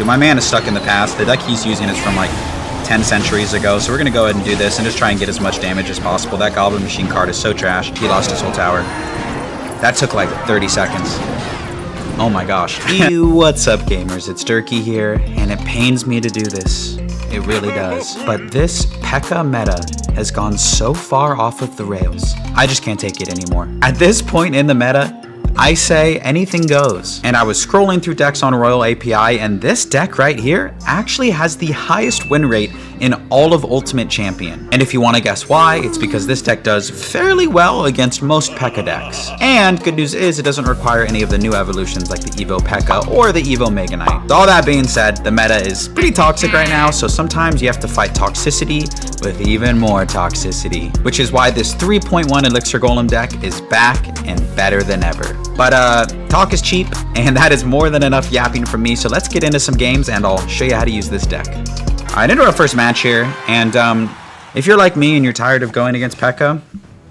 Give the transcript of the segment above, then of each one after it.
My man is stuck in the past. The deck he's using is from like 10 centuries ago, so we're going to go ahead and do this and just try and get as much damage as possible. That Goblin Machine card is so trash. He lost his whole tower. That took like 30 seconds. Oh my gosh. What's up, gamers? It's Durkee here, and it pains me to do this. It really does. But this Pekka meta has gone so far off of the rails. I just can't take it anymore. At this point in the meta, I say anything goes. And I was scrolling through decks on Royale API, and this deck right here actually has the highest win rate in all of Ultimate Champion. And if you want to guess why, it's because this deck does fairly well against most Pekka decks. And good news is it doesn't require any of the new evolutions like the Evo Pekka or the Evo Mega Knight. With all that being said, the meta is pretty toxic right now, so sometimes you have to fight toxicity with even more toxicity, which is why this 3.1 Elixir Golem deck is back and better than ever. But talk is cheap, and that is more than enough yapping from me, so let's get into some games and I'll show you how to use this deck. Alright, into our first match here, and if you're like me and you're tired of going against Pekka,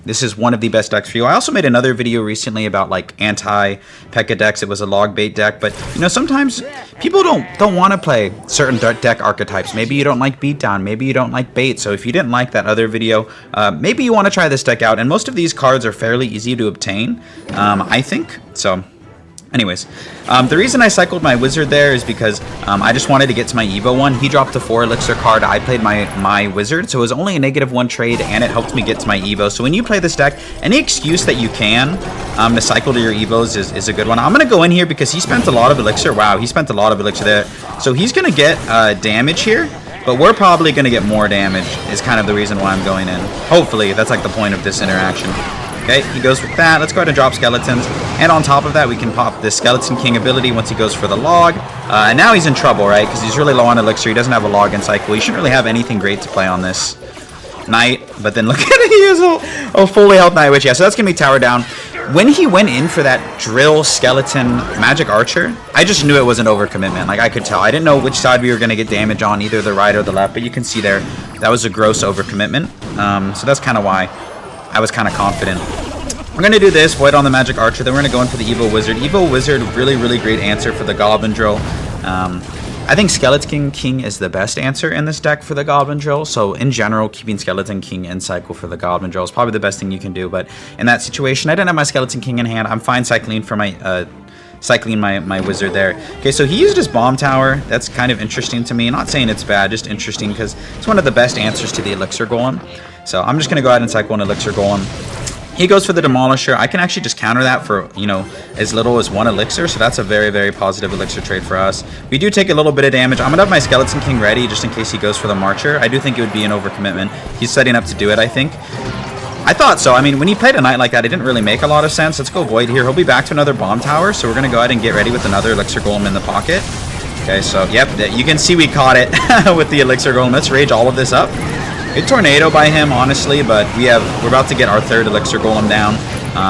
this is one of the best decks for you. I also made another video recently about like anti-Pekka decks. It was a log bait deck, but you know, sometimes people don't want to play certain deck archetypes. Maybe you don't like beatdown, maybe you don't like bait. So if you didn't like that other video, maybe you want to try this deck out. And most of these cards are fairly easy to obtain, I think. So anyways, the reason I cycled my wizard there is because I just wanted to get to my Evo one. He dropped a 4 elixir card. I played my wizard, so it was only a -1 trade, and it helped me get to my Evo. So when you play this deck, any excuse that you can to cycle to your Evos is a good one. I'm going to go in here because he spent a lot of elixir. Wow, he spent a lot of elixir there. So he's going to get damage here, but we're probably going to get more damage is kind of the reason why I'm going in. Hopefully, that's like the point of this interaction. Okay, he goes with that. Let's go ahead and drop skeletons. And on top of that, we can pop the Skeleton King ability once he goes for the log. And now he's in trouble, right? Because he's really low on elixir. He doesn't have a login cycle. He shouldn't really have anything great to play on this knight. But then look at it. He has a fully health Night Witch. Yeah, so that's going to be tower down. When he went in for that drill skeleton magic archer, I just knew it was an overcommitment. Like, I could tell. I didn't know which side we were going to get damage on, either the right or the left. But you can see there, that was a gross overcommitment. So that's kind of why I was kind of confident. We're going to do this, Void on the Magic Archer, then we're going to go in for the Evo Wizard. Evo Wizard, really, really great answer for the Goblin Drill. I think Skeleton King is the best answer in this deck for the Goblin Drill. So in general, keeping Skeleton King in cycle for the Goblin Drill is probably the best thing you can do. But in that situation, I didn't have my Skeleton King in hand. I'm fine cycling for my Wizard there. Okay, so he used his Bomb Tower. That's kind of interesting to me. Not saying it's bad, just interesting because it's one of the best answers to the Elixir Golem. So I'm just going to go ahead and cycle an Elixir Golem. He goes for the Demolisher. I can actually just counter that for, you know, as little as 1 elixir, so that's a very, very positive elixir trade for us. We do take a little bit of damage. I'm going to have my Skeleton King ready just in case he goes for the Marcher. I do think it would be an overcommitment. He's setting up to do it, I think. I thought so. I mean, when he played a knight like that, it didn't really make a lot of sense. Let's go Void here. He'll be back to another Bomb Tower, so we're going to go ahead and get ready with another Elixir Golem in the pocket. Okay, so, yep, you can see we caught it with the Elixir Golem. Let's rage all of this up. Good tornado by him, honestly, but we're about to get our 3rd Elixir Golem down.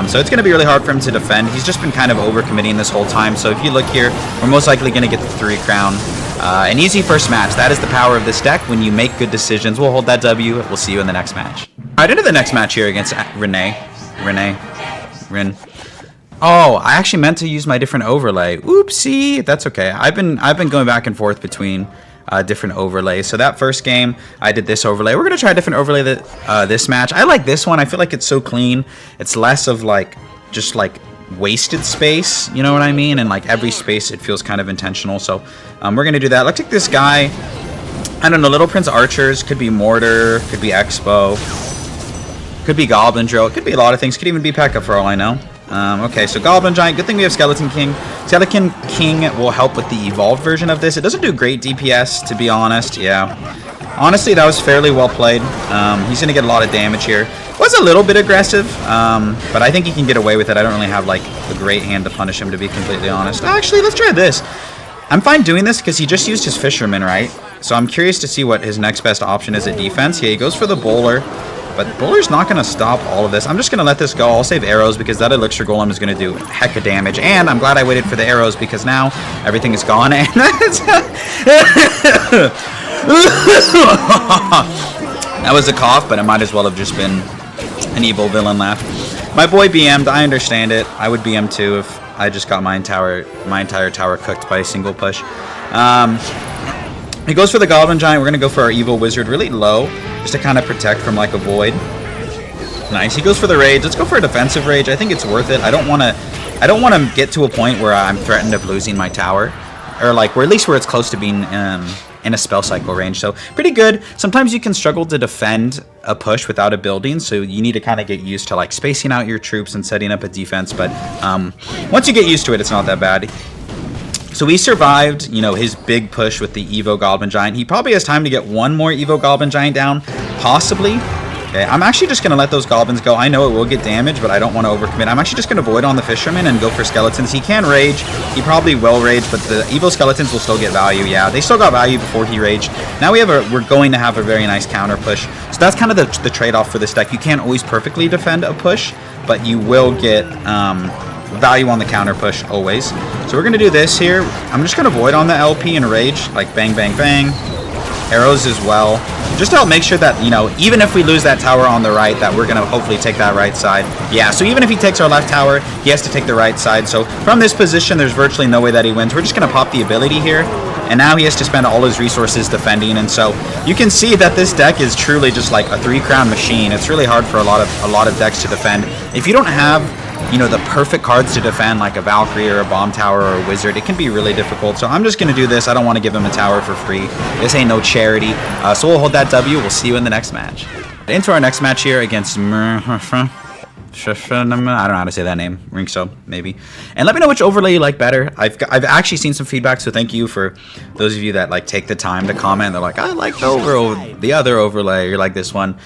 So it's going to be really hard for him to defend. He's just been kind of overcommitting this whole time. So if you look here, we're most likely going to get the 3 crown. An easy first match. That is the power of this deck. When you make good decisions, we'll hold that W. We'll see you in the next match. All right, into the next match here against Rin. Oh, I actually meant to use my different overlay. Oopsie. That's okay. I've been going back and forth between different overlays. So that first game, I did this overlay. We're going to try a different overlay this match. I like this one. I feel like it's so clean. It's less of like, just like wasted space. You know what I mean? And like every space, it feels kind of intentional. So we're going to do that. Let's take this guy. I don't know, Little Prince Archers. Could be Mortar. Could be Expo. Could be Goblin Drill. It could be a lot of things. Could even be Pekka for all I know. Okay, so Goblin Giant. Good thing we have Skeleton King. Skeleton King will help with the evolved version of this. It doesn't do great DPS, to be honest. Yeah. Honestly, that was fairly well played. He's going to get a lot of damage here. Was a little bit aggressive, but I think he can get away with it. I don't really have, like, a great hand to punish him, to be completely honest. Actually, let's try this. I'm fine doing this because he just used his Fisherman, right? So I'm curious to see what his next best option is at defense. Yeah, he goes for the Bowler. But Bowler's not going to stop all of this. I'm just going to let this go. I'll save arrows because that Elixir Golem is going to do a heck of damage. And I'm glad I waited for the arrows because now everything is gone. And that was a cough, but it might as well have just been an evil villain laugh. My boy BM'd. I understand it. I would BM too if I just got my entire tower cooked by a single push. He goes for the Goblin Giant. We're going to go for our Evil Wizard really low, just to kind of protect from like a void. Nice. He goes for the Rage. Let's go for a defensive Rage. I think it's worth it. I don't want to get to a point where I'm threatened of losing my tower, or like where at least where it's close to being in a spell cycle range. So pretty good. Sometimes you can struggle to defend a push without a building, so you need to kind of get used to like spacing out your troops and setting up a defense. But once you get used to it, it's not that bad. So we survived, you know, his big push with the Evo Goblin Giant. He probably has time to get one more Evo Goblin Giant down, possibly. Okay, I'm actually just going to let those goblins go. I know it will get damaged, but I don't want to overcommit. I'm actually just going to void on the Fisherman and go for Skeletons. He can rage. He probably will rage, but the Evo Skeletons will still get value. Yeah, they still got value before he raged. Now we're going to have a very nice counter push. So that's kind of the trade-off for this deck. You can't always perfectly defend a push, but you will get value on the counter push always. So we're going to do this here. I'm just going to void on the LP and rage, like bang, bang, bang. Arrows as well, just to help make sure that, you know, even if we lose that tower on the right, that we're going to hopefully take that right side. Yeah, so even if he takes our left tower, he has to take the right side. So from this position, there's virtually no way that he wins. We're just going to pop the ability here, and now he has to spend all his resources defending. And so you can see that this deck is truly just like a 3-crown machine. It's really hard for a lot of decks to defend. If you don't have, you know, the perfect cards to defend, like a Valkyrie or a Bomb Tower or a Wizard, it can be really difficult. So I'm just going to do this. I don't want to give him a tower for free. This ain't no charity. So we'll hold that W. We'll see you in the next match. Into our next match here against I don't know how to say that name. Ringso, maybe. And let me know which overlay you like better. I've actually seen some feedback, so thank you for those of you that like take the time to comment. They're like, I like the other overlay. You're like this one.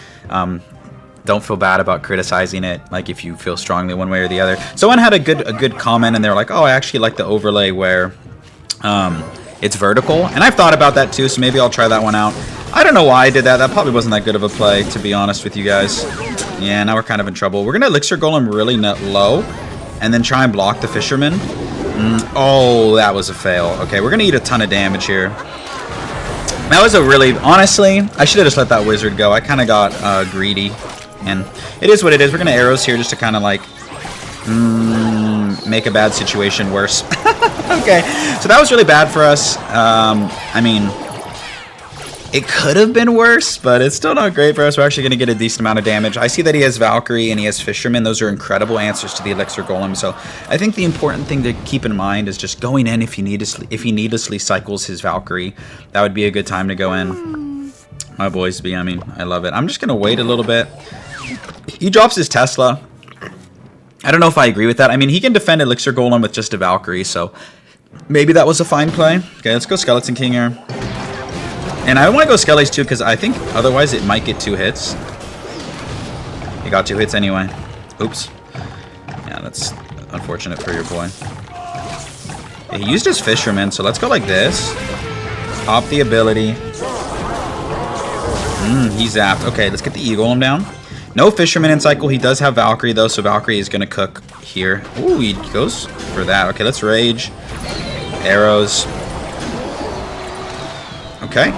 Don't feel bad about criticizing it, like if you feel strongly one way or the other. Someone had a good comment, and they were like, oh, I actually like the overlay where it's vertical. And I've thought about that too, so maybe I'll try that one out. I don't know why I did that. That probably wasn't that good of a play, to be honest with you guys. Yeah, now we're kind of in trouble. We're going to Elixir Golem really low, and then try and block the Fisherman. Oh, that was a fail. Okay, we're going to eat a ton of damage here. That was a really, honestly, I should have just let that Wizard go. I kind of got greedy. And it is what it is. We're going to arrows here just to kind of like make a bad situation worse. Okay, so that was really bad for us. I mean, it could have been worse, but it's still not great for us. We're actually going to get a decent amount of damage. I see that he has Valkyrie and he has Fisherman. Those are incredible answers to the Elixir Golem. So I think the important thing to keep in mind is just going in if he needlessly cycles his Valkyrie. That would be a good time to go in. My boys be, I mean, I love it. I'm just going to wait a little bit. He drops his Tesla. I don't know if I agree with that. I mean, he can defend Elixir Golem with just a Valkyrie, so maybe that was a fine play. Okay, let's go Skeleton King here. And I want to go Skellies too, because I think otherwise it might get 2 hits. He got 2 hits anyway. Oops. Yeah, that's unfortunate for your boy. Yeah, he used his Fisherman, so let's go like this. Pop the ability. He zapped. Okay, let's get the E-Golem down. No Fisherman in cycle. He does have Valkyrie, though, so Valkyrie is going to cook here. Ooh, he goes for that. Okay, let's rage. Arrows. Okay.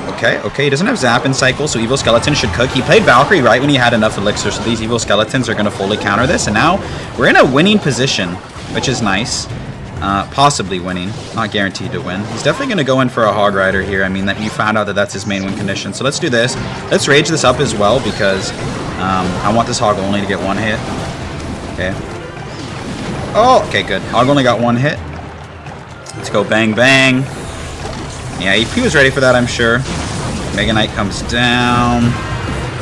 He doesn't have Zap in cycle, so Evil Skeleton should cook. He played Valkyrie right when he had enough Elixir, so these Evil Skeletons are going to fully counter this. And now we're in a winning position, which is nice. Possibly winning. Not guaranteed to win. He's definitely going to go in for a Hog Rider here. I mean, that you found out that that's his main win condition. So let's do this. Let's rage this up as well, because I want this Hog only to get 1 hit. Okay. Oh, okay, good. Hog only got 1 hit. Let's go bang, bang. Yeah, he was ready for that, I'm sure. Mega Knight comes down.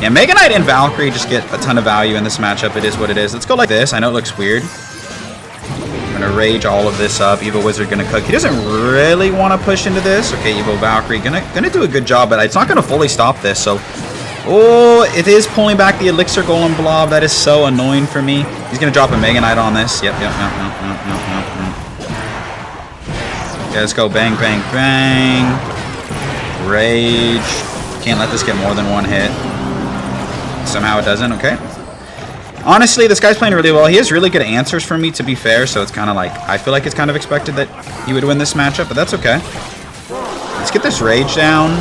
Yeah, Mega Knight and Valkyrie just get a ton of value in this matchup. It is what it is. Let's go like this. I know it looks weird. I'm going to rage all of this up. Evil Wizard going to cook. He doesn't really want to push into this. Okay, Evil Valkyrie gonna do a good job, but it's not going to fully stop this. So, oh, it is pulling back the Elixir Golem blob. That is so annoying for me. He's going to drop a Mega Knight on this. Yep. Okay, let's go bang, bang, bang. Rage. Can't let this get more than 1 hit. Somehow it doesn't. Okay. Honestly, this guy's playing really well. He has really good answers for me, to be fair, so it's kind of like, I feel like it's kind of expected that he would win this matchup, but that's okay. Let's get this Rage down.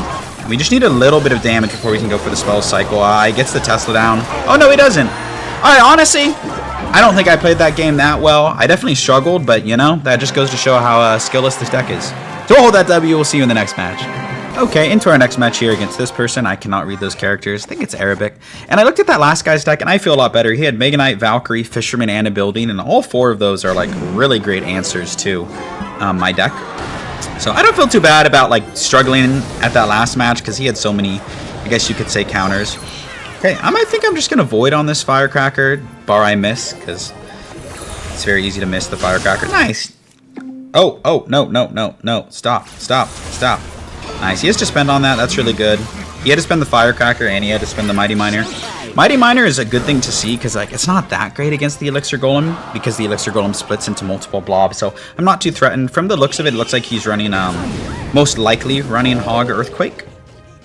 We just need a little bit of damage before we can go for the spell cycle. He gets the Tesla down. Oh, no, he doesn't. All right, honestly, I don't think I played that game that well. I definitely struggled, but, you know, that just goes to show how skillless this deck is. So we'll hold that W. We'll see you in the next match. Okay, into our next match here against this person. I cannot read those characters. I think it's Arabic. And I looked at that last guy's deck, and I feel a lot better. He had Mega Knight, Valkyrie, Fisherman, and a Building, and all 4 of those are, like, really great answers to my deck. So I don't feel too bad about, like, struggling at that last match, because he had so many, I guess you could say, counters. Okay, I think I'm just going to Void on this Firecracker, bar I miss, because it's very easy to miss the Firecracker. Nice. Oh, no. Stop. Nice. He has to spend on that. That's really good. He had to spend the Firecracker, and he had to spend the Mighty Miner. Mighty Miner is a good thing to see, because, like, it's not that great against the Elixir Golem, because the Elixir Golem splits into multiple blobs, so I'm not too threatened. From the looks of it, it looks like he's running, most likely running Hog Earthquake.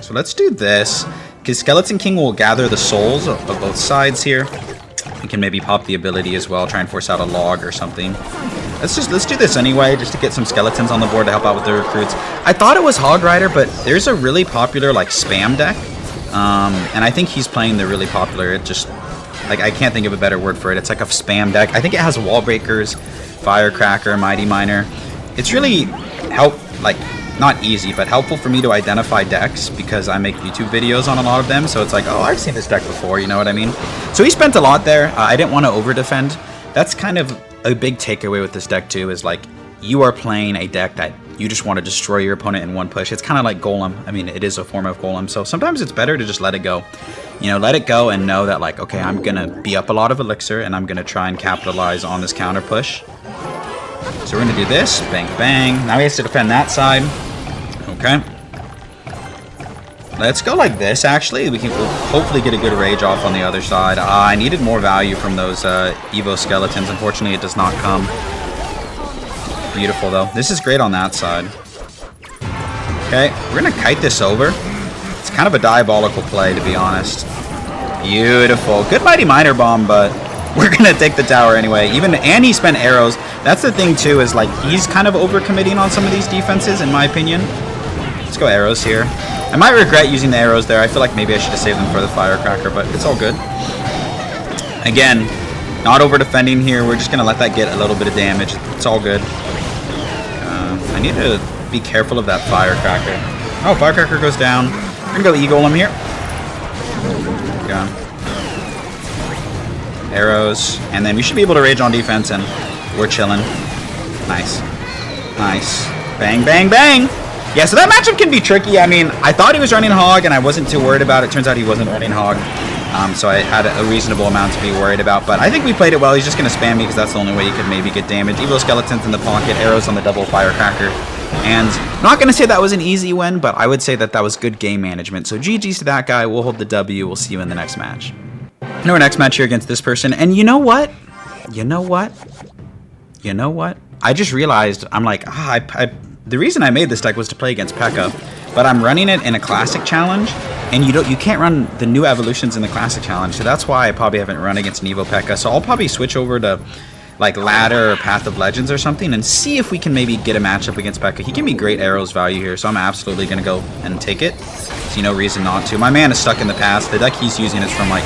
So let's do this, because Skeleton King will gather the souls of both sides here. We can maybe pop the ability as well, try and force out a log or something. Let's do this anyway, just to get some skeletons on the board to help out with the recruits. I thought it was Hog Rider, but there's a really popular, like, spam deck. And I think he's playing the really popular, it just, like, I can't think of a better word for it. It's like a spam deck. I think it has Wall Breakers, Firecracker, Mighty Miner. It's really not easy, but helpful for me to identify decks, because I make YouTube videos on a lot of them, so it's like, oh, I've seen this deck before, you know what I mean? So he spent a lot there. I didn't want to over-defend. That's kind of a big takeaway with this deck, too, is, like, you are playing a deck that you just want to destroy your opponent in one push. It's kind of like Golem. I mean, it is a form of Golem, so sometimes it's better to just let it go. You know, let it go and know that, like, okay, I'm going to be up a lot of Elixir, and I'm going to try and capitalize on this counter push. So we're going to do this. Bang, bang. Now he has to defend that side. Okay. Let's go like this, actually. We'll hopefully get a good rage off on the other side. I needed more value from those Evo skeletons. Unfortunately, it does not come. Beautiful, though. This is great on that side. Okay, we're going to kite this over. It's kind of a diabolical play, to be honest. Beautiful. Good Mighty Miner bomb, but we're going to take the tower anyway. And he spent arrows. That's the thing, too, is, like, he's kind of overcommitting on some of these defenses, in my opinion. Let's go arrows here. I might regret using the arrows there. I feel like maybe I should have saved them for the Firecracker, but it's all good. Again, not over defending here. We're just going to let that get a little bit of damage. It's all good. I need to be careful of that Firecracker. Oh, Firecracker goes down. We're going to go E-Golem here. Okay. Arrows. And then we should be able to rage on defense, and we're chilling. Nice. Nice. Bang, bang, bang! Yeah, so that matchup can be tricky. I mean, I thought he was running Hog, and I wasn't too worried about it. Turns out he wasn't running Hog. So I had a reasonable amount to be worried about. But I think we played it well. He's just going to spam me, because that's the only way you could maybe get damage. Evil Skeletons in the pocket, arrows on the double Firecracker. And not going to say that was an easy win, but I would say that that was good game management. So GG's to that guy. We'll hold the W. We'll see you in the next match. In our next match here against this person. And you know what? I just realized, I'm like, the reason I made this deck was to play against Pekka, but I'm running it in a Classic Challenge, and you can't run the new evolutions in the Classic Challenge, so that's why I probably haven't run against an Evo Pekka. So I'll probably switch over to, like, Ladder or Path of Legends or something, and see if we can maybe get a matchup against Pekka. He can be great arrows value here, so I'm absolutely going to go and take it. See no reason not to. My man is stuck in the past. The deck he's using is from, like,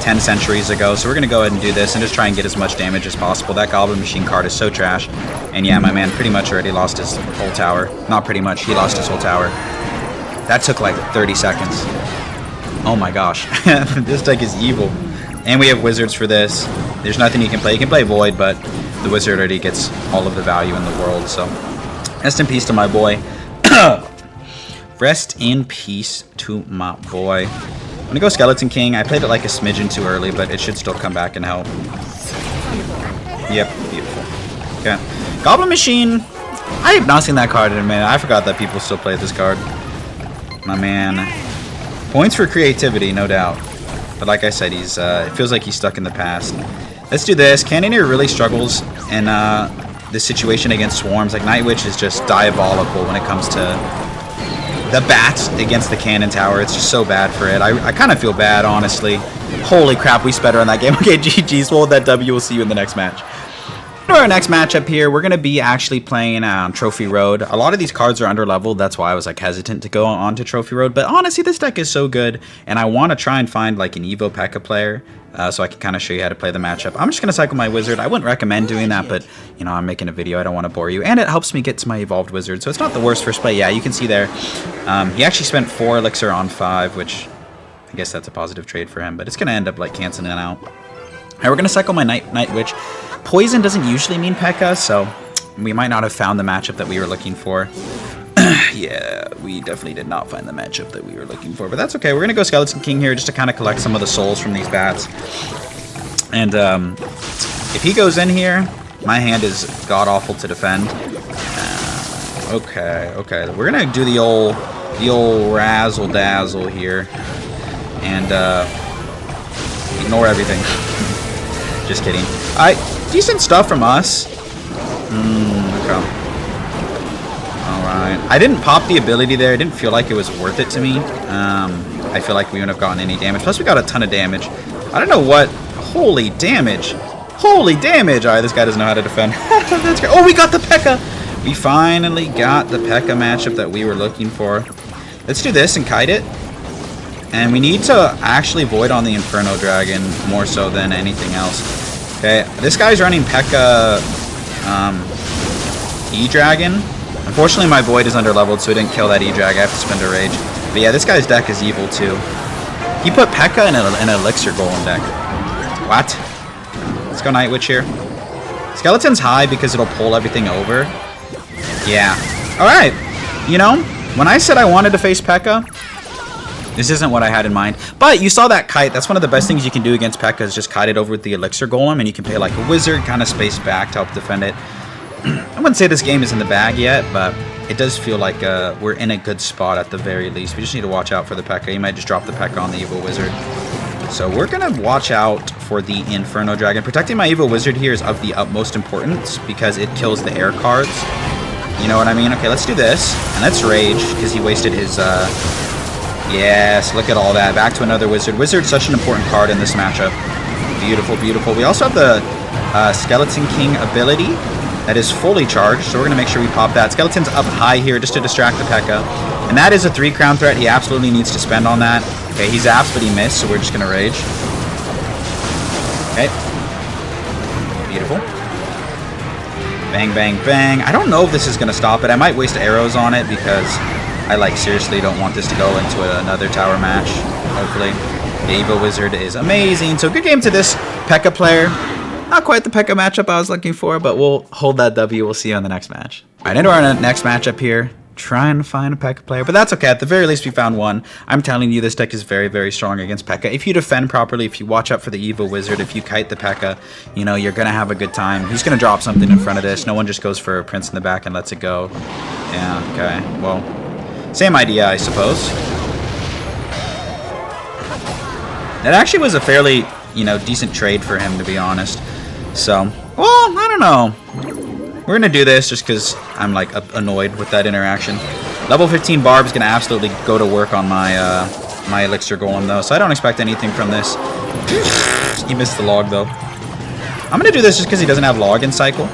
10 centuries ago, so we're going to go ahead and do this and just try and get as much damage as possible. That Goblin Machine card is so trash, and yeah, my man pretty much already lost his whole tower. Not pretty much, he lost his whole tower. That took like 30 seconds. Oh my gosh, this deck is evil. And we have wizards for this. There's nothing you can play. You can play Void, but the wizard already gets all of the value in the world, so rest in peace to my boy. Rest in peace to my boy. I'm gonna go Skeleton King. I played it like a smidgen too early, but it should still come back and help. Yep, beautiful. Okay. Goblin Machine. I have not seen that card in a minute. I forgot that people still play this card. My man. Points for creativity, no doubt. But like I said, he's it feels like he's stuck in the past. Let's do this. Cannoneer really struggles in this situation against Swarms. Like, Night Witch is just diabolical when it comes to the bats against the cannon tower. It's just so bad for it. I kind of feel bad, honestly. Holy crap, we sped her on that game. Okay, GG's. We'll hold that W. We'll see you in the next match. To our next matchup here, we're going to be actually playing Trophy Road. A lot of these cards are under leveled, that's why I was like hesitant to go on to Trophy Road, but honestly this deck is so good, and I want to try and find like an Evo Pekka player, so I can kind of show you how to play the matchup. I'm just going to cycle my Wizard. I wouldn't recommend doing that, but you know, I'm making a video, I don't want to bore you, and it helps me get to my Evolved Wizard, so it's not the worst first play. Yeah, you can see there, he actually spent 4 Elixir on 5, which I guess that's a positive trade for him, but it's going to end up like canceling it out. Alright, we're going to cycle my Night Witch. Poison doesn't usually mean Pekka, so we might not have found the matchup that we were looking for. Yeah, we definitely did not find the matchup that we were looking for, but that's okay. We're going to go Skeleton King here just to kind of collect some of the souls from these bats. And if he goes in here, my hand is god-awful to defend. Okay. We're going to do the old razzle-dazzle here and ignore everything. Just kidding. Decent stuff from us. Okay. Alright. I didn't pop the ability there. I didn't feel like it was worth it to me. I feel like we wouldn't have gotten any damage. Plus we got a ton of damage. I don't know what... Holy damage. Holy damage! Alright, this guy doesn't know how to defend. That's great. Oh, we got the Pekka! We finally got the Pekka matchup that we were looking for. Let's do this and kite it. And we need to actually void on the Inferno Dragon more so than anything else. Okay, this guy's running Pekka E-Dragon. Unfortunately, my Void is under-leveled, so he didn't kill that E-Drag. I have to spend a Rage. But yeah, this guy's deck is evil, too. He put Pekka in an Elixir Golem deck. What? Let's go Night Witch here. Skeleton's high because it'll pull everything over. Yeah. Alright. You know, when I said I wanted to face Pekka, this isn't what I had in mind. But you saw that kite. That's one of the best things you can do against Pekka is just kite it over with the Elixir Golem, and you can play like a Wizard, kind of space back to help defend it. I wouldn't say this game is in the bag yet, but it does feel like we're in a good spot at the very least. We just need to watch out for the Pekka. You might just drop the Pekka on the Evo Wizard. So we're going to watch out for the Inferno Dragon. Protecting my Evo Wizard here is of the utmost importance because it kills the air cards. You know what I mean? Okay, let's do this. And let's Rage because he wasted his... Yes, look at all that. Back to another Wizard. Wizard's such an important card in this matchup. Beautiful, beautiful. We also have the Skeleton King ability that is fully charged, so we're going to make sure we pop that. Skeleton's up high here just to distract the Pekka. And that is a 3-crown threat. He absolutely needs to spend on that. Okay, he's zaps, but he missed, so we're just going to Rage. Okay. Beautiful. Bang, bang, bang. I don't know if this is going to stop it. I might waste arrows on it because... I like seriously don't want this to go into another tower match, hopefully. The Evo Wizard is amazing. So good game to this Pekka player. Not quite the Pekka matchup I was looking for, but we'll hold that W. We'll see you on the next match. Alright, into our next matchup here. Trying to find a Pekka player, but that's okay. At the very least, we found one. I'm telling you, this deck is very, very strong against Pekka. If you defend properly, if you watch out for the Evo Wizard, if you kite the Pekka, you know, you're going to have a good time. He's going to drop something in front of this. No one just goes for a Prince in the back and lets it go. Yeah, okay. Well... Same idea, I suppose. That actually was a fairly, you know, decent trade for him, to be honest. So, well, I don't know. We're going to do this just because I'm, like, annoyed with that interaction. Level 15 Barb is going to absolutely go to work on my my Elixir Golem, though, so I don't expect anything from this. He missed the log, though. I'm going to do this just because he doesn't have log in cycle.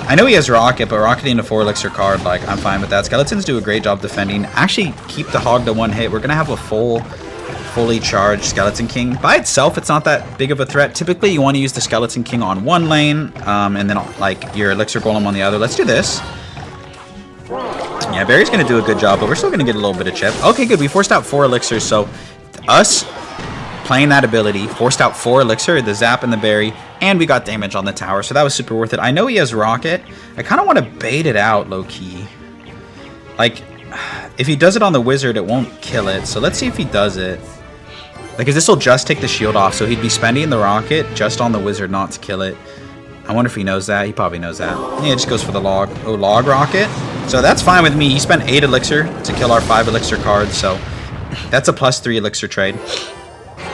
I know he has Rocket, but rocketing a 4 Elixir card, like, I'm fine with that. Skeletons do a great job defending. Actually, keep the Hog to 1 hit. We're going to have a fully charged Skeleton King. By itself, it's not that big of a threat. Typically, you want to use the Skeleton King on one lane, and then, like, your Elixir Golem on the other. Let's do this. Yeah, Barry's going to do a good job, but we're still going to get a little bit of chip. Okay, good. We forced out 4 Elixirs, so us playing that ability forced out 4 Elixir, the Zap and the Berry, and we got damage on the tower, so that was super worth it. I know he has Rocket. I kind of want to bait it out, low-key. Like, if he does it on the Wizard, it won't kill it, so let's see if he does it. Because this will just take the shield off, so he'd be spending the Rocket just on the Wizard not to kill it. I wonder if he knows that. He probably knows that. Yeah, it just goes for the log. Oh, log Rocket? So that's fine with me. He spent 8 Elixir to kill our 5 Elixir cards, so that's a +3 Elixir trade.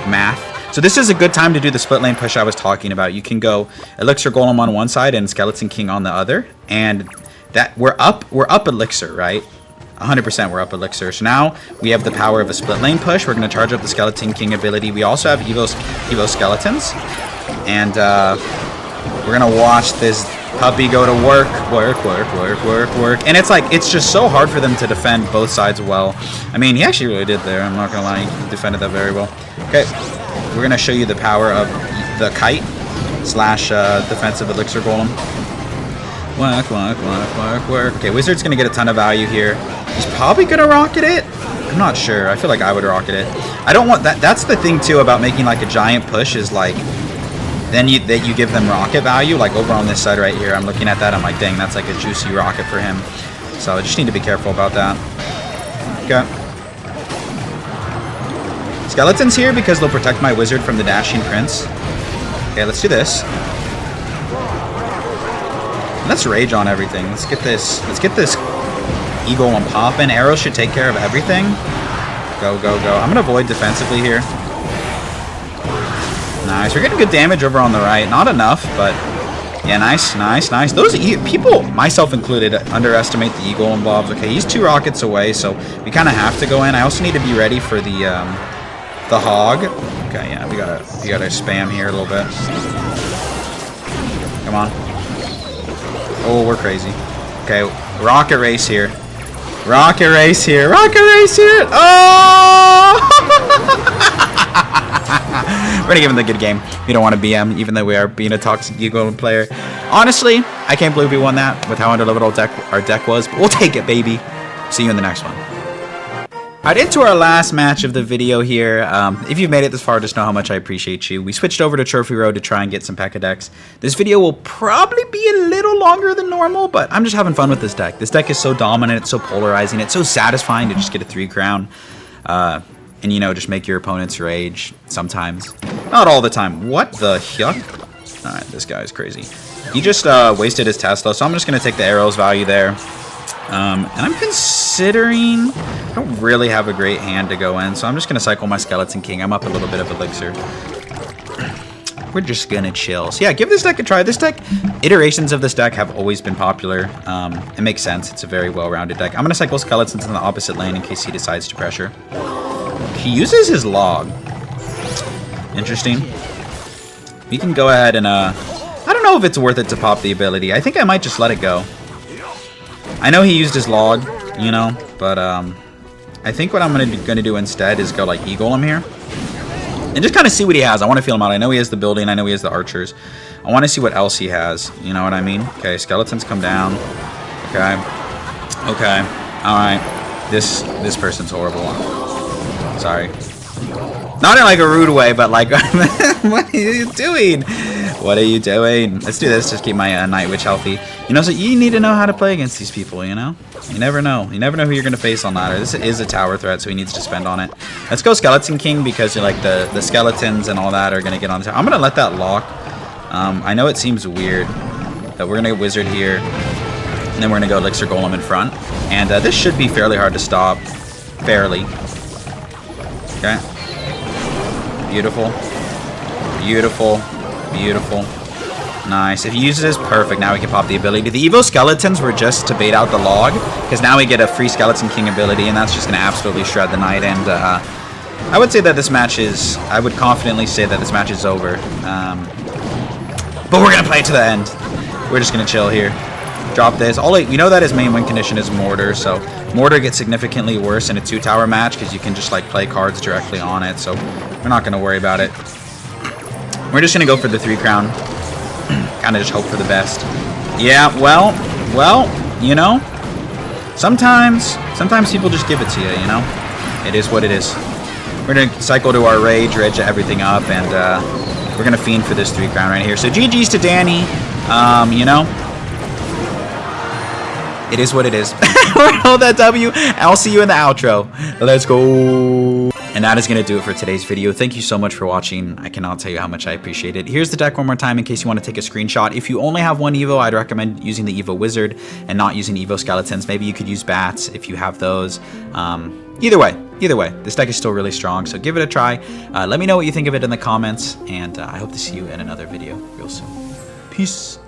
Math. So this is a good time to do the split lane push I was talking about. You can go Elixir Golem on one side and Skeleton King on the other, and that we're up Elixir, right? 100% we're up Elixir. So now we have the power of a split lane push. We're going to charge up the Skeleton King ability. We also have Evo Skeletons, and We're gonna watch this puppy go to work. Work. And it's like, it's just so hard for them to defend both sides well. I mean, he actually really did there. I'm not gonna lie, he defended that very well. Okay, we're gonna show you the power of the kite slash defensive elixir golem. Work. Okay, wizard's gonna get a ton of value here. He's probably gonna rocket it. I'm not sure. I feel like I would rocket it. I don't want that. That's the thing too about making like a giant push is like, then you give them rocket value. Like over on this side right here, I'm looking at that. I'm like, dang, that's like a juicy rocket for him. So I just need to be careful about that. Okay. Skeletons here because they'll protect my wizard from the dashing prince. Okay, let's do this. Let's rage on everything. Let's get this E-Golem popping. Arrows should take care of everything. Go. I'm gonna avoid defensively here. Nice. We're getting good damage over on the right. Not enough, but yeah, nice. Those people, myself included, underestimate the E-Golem blobs. Okay, he's 2 rockets away, so we kind of have to go in. I also need to be ready for the hog. Okay, yeah, we gotta spam here a little bit. Come on. Oh, we're crazy. Okay, rocket race here. Oh! We're gonna give him the good game. We don't want to BM, even though we are being a toxic E-Golem player. Honestly, I can't believe we won that with how underleveled our deck was. But we'll take it, baby. See you in the next one. Alright, into our last match of the video here. If you've made it this far, just know how much I appreciate you. We switched over to Trophy Road to try and get some Pekka decks. This video will probably be a little longer than normal, but I'm just having fun with this deck. This deck is so dominant, it's so polarizing, it's so satisfying to just get a 3 crown. And, you know, just make your opponents rage sometimes. Not all the time. What the yuck? Alright, this guy is crazy. He just wasted his Tesla, so I'm just going to take the arrows value there. And I'm considering, I don't really have a great hand to go in, so I'm just going to cycle my Skeleton King. I'm up a little bit of Elixir. We're just going to chill. So yeah, give this deck a try. This deck, iterations of this deck have always been popular. It makes sense. It's a very well-rounded deck. I'm going to cycle Skeletons in the opposite lane in case he decides to pressure. He uses his log. Interesting. We can go ahead and, I don't know if it's worth it to pop the ability. I think I might just let it go. I know he used his log, you know, but I think what I'm gonna do instead is go like E-Golem here. And just kind of see what he has. I want to feel him out. I know he has the building. I know he has the archers. I want to see what else he has. You know what I mean? Okay, skeletons come down. Okay. Alright. This person's horrible. Sorry. Not in like a rude way, but like, what are you doing? What are you doing? Let's do this. Just keep my Night Witch healthy. You know, so you need to know how to play against these people, you know? You never know. You never know who you're going to face on ladder. This is a tower threat, so he needs to spend on it. Let's go Skeleton King because like the skeletons and all that are going to get on the tower. I'm going to let that lock. I know it seems weird that we're going to get Wizard here. And then we're going to go Elixir Golem in front. And this should be fairly hard to stop. Fairly. Okay. Beautiful. Nice. If he uses this, perfect. Now we can pop the ability. The Evo Skeletons were just to bait out the log, because now we get a free Skeleton King ability, and that's just going to absolutely shred the night. And I would say that this match is, I would confidently say that this match is over. But we're going to play it to the end. We're just going to chill here. Drop this. We know that his main win condition is Mortar, so Mortar gets significantly worse in a 2-tower match, because you can just like play cards directly on it, so we're not going to worry about it. We're just going to go for the 3 crown. Kind of just hope for the best. Yeah, well, you know, sometimes people just give it to you, you know? It is what it is. We're going to cycle to our rage everything up, and we're going to fiend for this 3 crown right here. So GG's to Danny. You know, it is what it is. Hold that W. I'll see you in the outro. Let's go. And that is going to do it for today's video. Thank you so much for watching. I cannot tell you how much I appreciate it. Here's the deck one more time in case you want to take a screenshot. If you only have one Evo, I'd recommend using the Evo Wizard and not using Evo Skeletons. Maybe you could use Bats if you have those. Either way, this deck is still really strong, so give it a try. Let me know what you think of it in the comments, and I hope to see you in another video real soon. Peace.